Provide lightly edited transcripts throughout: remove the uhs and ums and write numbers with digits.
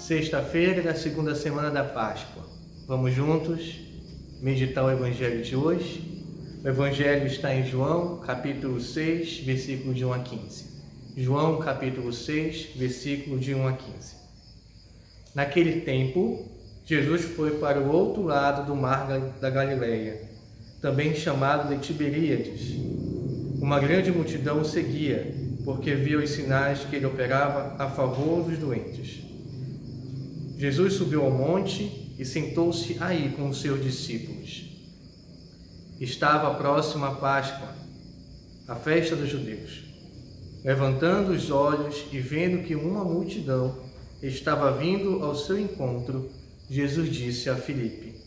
Sexta-feira da segunda semana da Páscoa. Vamos juntos meditar o Evangelho de hoje. O Evangelho está em João, capítulo 6, versículo de 1 a 15. João, capítulo 6, versículo de 1 a 15. Naquele tempo, Jesus foi para o outro lado do mar da Galileia, também chamado de Tiberíades. Uma grande multidão o seguia, porque via os sinais que ele operava a favor dos doentes. Jesus subiu ao monte e sentou-se aí com os seus discípulos. Estava próxima a Páscoa, a festa dos judeus. Levantando os olhos e vendo que uma multidão estava vindo ao seu encontro, Jesus disse a Filipe: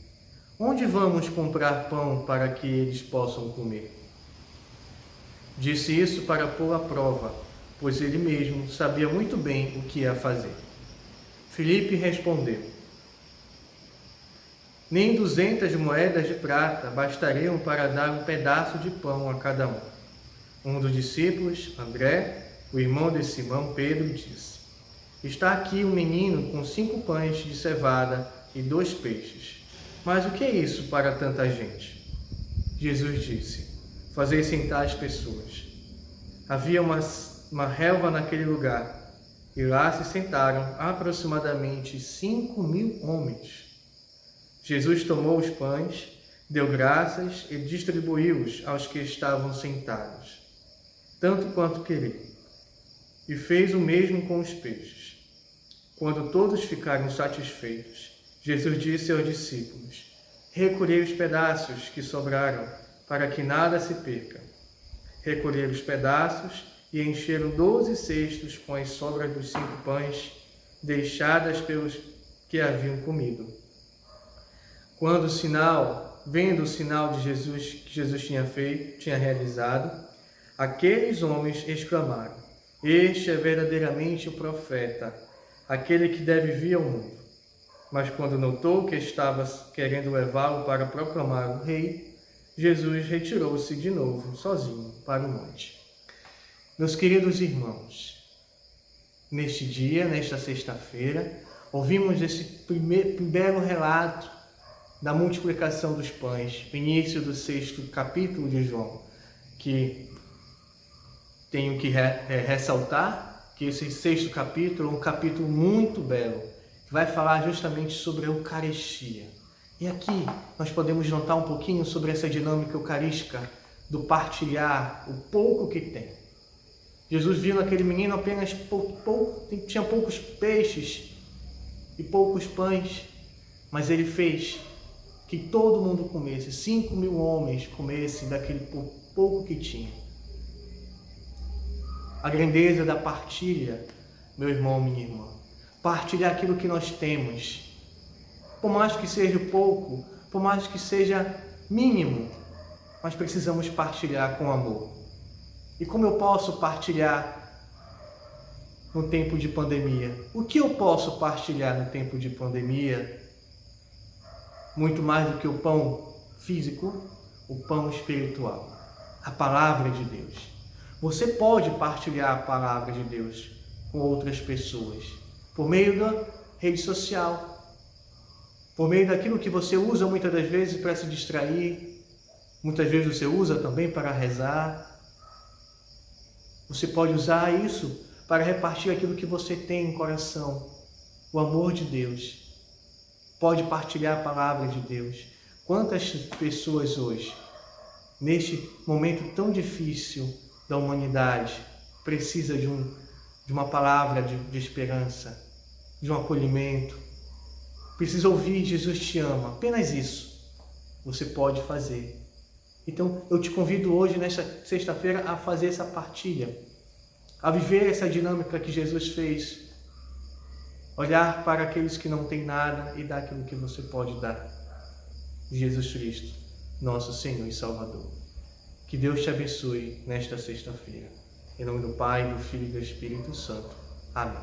"Onde vamos comprar pão para que eles possam comer?" Disse isso para pô-lo à prova, pois ele mesmo sabia muito bem o que ia fazer. Filipe respondeu: "Nem 200 moedas de prata bastariam para dar um pedaço de pão a cada um." Um dos discípulos, André, o irmão de Simão Pedro, disse: "Está aqui um menino com 5 pães de cevada e 2 peixes. Mas o que é isso para tanta gente?" Jesus disse: "Fazei sentar as pessoas." Havia uma relva naquele lugar, e lá se sentaram aproximadamente 5.000 homens. Jesus tomou os pães, deu graças e distribuiu-os aos que estavam sentados, tanto quanto queriam, e fez o mesmo com os peixes. Quando todos ficaram satisfeitos, Jesus disse aos discípulos: "Recolhei os pedaços que sobraram, para que nada se perca." Recolheram os pedaços e encheram 12 cestos com as sobras dos 5 pães deixadas pelos que haviam comido. Vendo o sinal de Jesus que Jesus tinha realizado, aqueles homens exclamaram: "Este é verdadeiramente o profeta, aquele que deve vir ao mundo." Mas quando notou que estava querendo levá-lo para proclamar o rei, Jesus retirou-se de novo, sozinho, para o monte. Meus queridos irmãos, neste dia, nesta sexta-feira, ouvimos esse primeiro relato da multiplicação dos pães, no início do 6º capítulo de João, que tenho que ressaltar que esse 6º capítulo é um capítulo muito belo, que vai falar justamente sobre a Eucaristia. E aqui nós podemos notar um pouquinho sobre essa dinâmica eucarística do partilhar o pouco que tem. Jesus viu naquele menino apenas tinha poucos peixes e poucos pães, mas ele fez que todo mundo comesse, 5.000 homens comessem daquele pouco que tinha. A grandeza da partilha, meu irmão, minha irmã, partilhar aquilo que nós temos, por mais que seja pouco, por mais que seja mínimo, nós precisamos partilhar com amor. E como eu posso partilhar no tempo de pandemia? O que eu posso partilhar no tempo de pandemia? Muito mais do que o pão físico, o pão espiritual, a palavra de Deus. Você pode partilhar a palavra de Deus com outras pessoas por meio da rede social, por meio daquilo que você usa muitas das vezes para se distrair, muitas vezes você usa também para rezar. Você pode usar isso para repartir aquilo que você tem em coração, o amor de Deus. Pode partilhar a palavra de Deus. Quantas pessoas hoje, neste momento tão difícil da humanidade, precisa de uma palavra de esperança, de um acolhimento, precisa ouvir Jesus te ama. Apenas isso você pode fazer. Então, eu te convido hoje, nesta sexta-feira, a fazer essa partilha, a viver essa dinâmica que Jesus fez, olhar para aqueles que não têm nada e dar aquilo que você pode dar. Jesus Cristo, nosso Senhor e Salvador. Que Deus te abençoe nesta sexta-feira. Em nome do Pai, do Filho e do Espírito Santo. Amém.